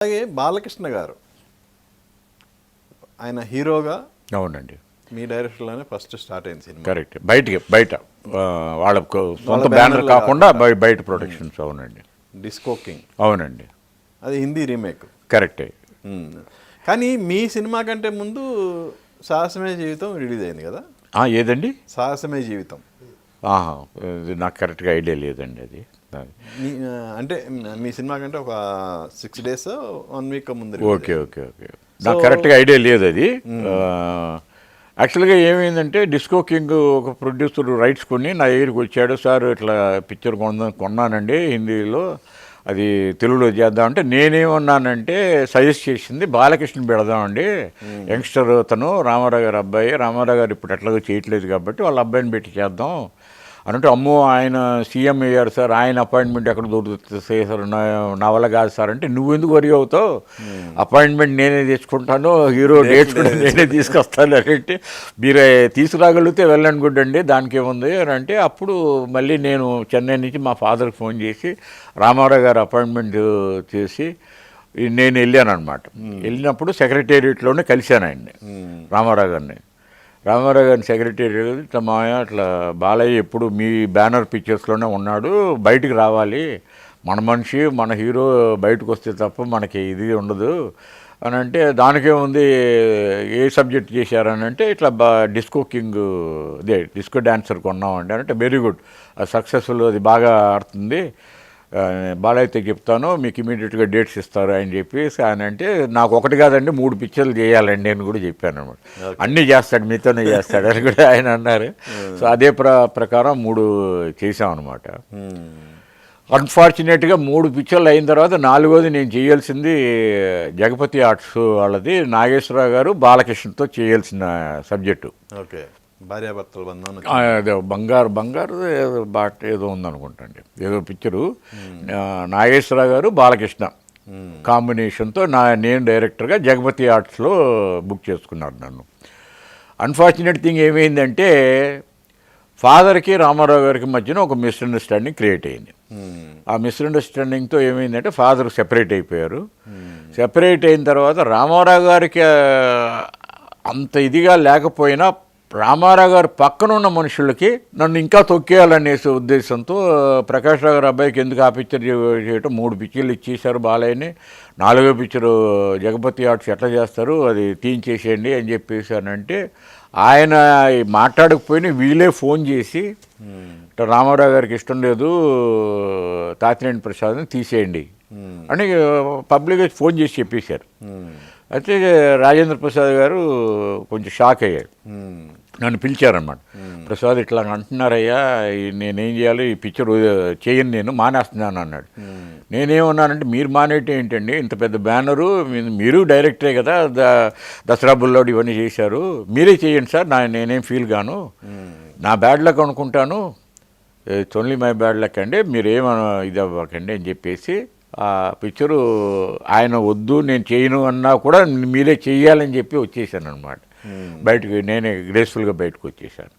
అలాగే బాలకృష్ణ గారు ఆయన హీరోగా అవునండి, మీ డైరెక్షన్లోనే ఫస్ట్ స్టార్ట్ అయింది సినిమా. కరెక్ట్. బయట వాళ్ళ సొంత బ్యానర్ బ్యానర్లు కాకుండా బయట ప్రొడక్షన్స్. అవునండి, డిస్కో కింగ్, అవునండి, అది హిందీ రీమేక్. కరెక్టే. కానీ మీ సినిమా కంటే ముందు సాహసమే జీవితం రిలీజ్ అయింది కదా. ఏదండి? సాహసమే జీవితం. ఇది నాకు కరెక్ట్గా ఐడియా లేదండి అది. అంటే మీ సినిమా కంటే ఒక 6 days 1 week ముందు. ఓకే, నాకు కరెక్ట్గా ఐడియా లేదు అది. యాక్చువల్గా ఏమైందంటే డిస్కో కింగ్ ఒక ప్రొడ్యూసర్ రైట్స్ కొని నా దగ్గరికి వచ్చాడు. సార్ ఇట్లా పిక్చర్ కొన్నానండి హిందీలో, అది తెలుగులో చేద్దామంటే నేనేమన్నానంటే సజెస్ట్ చేసింది బాలకృష్ణ పెడదామండి, యంగ్స్టర్ అతను రామారావు గారి అబ్బాయి, రామారావు గారు ఇప్పుడు ఎట్లాగో చేయట్లేదు కాబట్టి వాళ్ళ అబ్బాయిని పెట్టి చేద్దాం అనంటే, అమ్మో ఆయన సీఎం అయ్యారు సార్, ఆయన అపాయింట్మెంట్ ఎక్కడ దొరుకుతుంది సార్, నా వల్ల కాదు సార్ అంటే, నువ్వు ఎందుకు వరి అవుతావు, అపాయింట్మెంట్ నేనే తెచ్చుకుంటాను, హీరో డేట్స్ కూడా నేనే తీసుకొస్తాను అంటే, మీరే తీసుకురాగలిగితే వెళ్ళండి గుడ్ అండి, దానికి ఏముంది అని అంటే, అప్పుడు మళ్ళీ నేను చెన్నై నుంచి మా ఫాదర్కి ఫోన్ చేసి రామారావు గారు అపాయింట్మెంట్ చేసి నేను వెళ్ళాను అనమాట. వెళ్ళినప్పుడు సెక్రటేరియట్లోనే కలిశాను ఆయన్ని, రామారావు గారిని సెక్రటరీ. ఇట్లా మాయ అట్లా బాలయ్య ఎప్పుడు మీ బ్యానర్ పిక్చర్స్లోనే ఉన్నాడు, బయటికి రావాలి, మన మనిషి మన హీరో బయటకు వస్తే తప్ప మనకి ఇది ఉండదు అని అంటే, దానికే ఉంది ఏ సబ్జెక్ట్ చేశారని అంటే, ఇట్లా డిస్కో కింగ్ అదే డిస్కో డ్యాన్సర్ కొన్నామండి అంటే, వెరీ గుడ్, సక్సెస్ఫుల్, అది బాగా ఆడుతుంది, బాలయ్యతో చెప్తాను, మీకు ఇమీడియట్గా డేట్స్ ఇస్తారు అని చెప్పేసి ఆయన అంటే, నాకు ఒకటి కాదండి 3 పిక్చర్లు చేయాలండి అని కూడా చెప్పాను అనమాట. అన్నీ చేస్తాడు, మీతోనే చేస్తాడు అని కూడా ఆయన అన్నారు. సో అదే ప్రకారం 3 చేసామన్నమాట. అన్ఫార్చునేట్గా 3 పిక్చర్లు అయిన తర్వాత 4వది నేను చేయాల్సింది జగపతి ఆర్ట్స్ వాళ్ళది, నాగేశ్వరరావు గారు బాలకృష్ణతో చేయాల్సిన సబ్జెక్టు. ఓకే, భార్యాభర్తల బంధం. అదే బంగారు ఏదో ఉందనుకుంటండి, ఏదో పిక్చరు, నాగేశ్వరరావు గారు బాలకృష్ణ కాంబినేషన్తో నేను డైరెక్టర్గా జగపతి ఆర్ట్స్లో బుక్ చేసుకున్నారు నన్ను. అన్ఫార్చునేట్ థింగ్ ఏమైందంటే, ఫాదర్కి రామారావు గారికి మధ్యన ఒక మిస్అండర్స్టాండింగ్ క్రియేట్ అయింది. ఆ మిస్అండర్స్టాండింగ్తో ఏమైందంటే, ఫాదర్ సెపరేట్ అయిపోయారు. సెపరేట్ అయిన తర్వాత రామారావు గారికి అంత ఇదిగా లేకపోయినా, రామారావు గారు పక్కన ఉన్న మనుషులకి నన్ను ఇంకా తొక్కేయాలనేసి ఉద్దేశంతో, ప్రకాష్ రావు గారి అబ్బాయికి ఎందుకు ఆ పిక్చర్ చేయటం, 3 పిక్చర్లు ఇచ్చేశారు బాలయ్యని, 4వ పిక్చరు జగపతి ఆర్ట్స్ ఎట్లా చేస్తారు, అది తీయించేసేయండి అని చెప్పేసి అని అంటే, ఆయన మాట్లాడకపోయినా వీళ్ళే ఫోన్ చేసి, రామారావు గారికి ఇష్టం లేదు, తాతినేని ప్రసాద్ని తీసేయండి అని పబ్లిక్గా ఫోన్ చేసి చెప్పేశారు. అయితే రాజేంద్ర ప్రసాద్ గారు కొంచెం షాక్ అయ్యారు, నన్ను పిలిచారనమాట. ప్రసాద్ ఇట్లా అంటున్నారయ్యా, నేనేం చేయాలి, ఈ పిక్చర్ చేయను, నేను మానేస్తున్నాను అన్నాడు. నేనేమన్నానంటే, మీరు మానేయటం ఏంటండి, ఇంత పెద్ద బ్యానరు, మీరు డైరెక్టరే కదా, దసరా బుల్లోడు ఇవన్నీ చేశారు, మీరే చేయండి సార్, నేనేం ఫీల్ గాను, నా బ్యాడ్ లక్ అనుకుంటాను, it's only my bad luck అండి, మీరేమ ఇది అవ్వకండి అని చెప్పేసి, ఆ పిక్చరు ఆయన వద్దు నేను చేయను అన్నా కూడా మీరే చెయ్యాలని చెప్పి వచ్చేసాను అనమాట. బయటకు నేనే గ్రేస్ఫుల్గా బయటకు వచ్చేసాను.